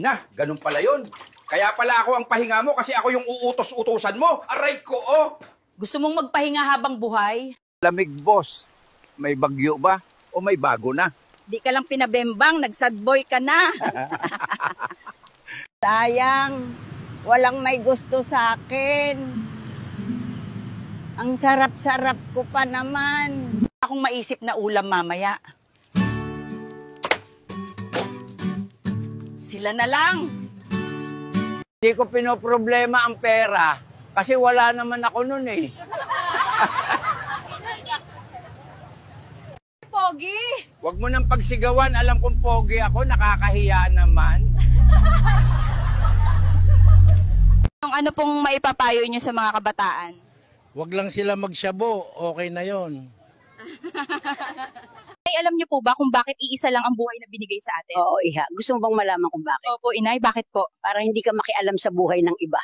Na, ganun pala yun. Kaya pala ako ang pahinga mo kasi ako yung uutos-utusan mo. Aray ko, oh! Gusto mong magpahinga habang buhay? Lamig, boss. May bagyo ba? O may bago na? Di ka lang pinabembang, nag-sad boy ka na. Sayang, walang may gusto sa akin. Ang sarap-sarap ko pa naman. Akong maisip na ulam mamaya. Sila na lang. Hindi ko pinoproblema ang pera kasi wala naman ako nun eh. Pogi! Huwag mo nang pagsigawan, alam kong pogi ako, nakakahiya naman. Ano pong maipapayo niyo sa mga kabataan? Wag lang sila magsyabo, okay na yon. Ay, alam niyo po ba kung bakit iisa lang ang buhay na binigay sa atin? Oo, iha. Gusto mo bang malaman kung bakit? Opo, inay, bakit po? Para hindi ka makialam sa buhay ng iba.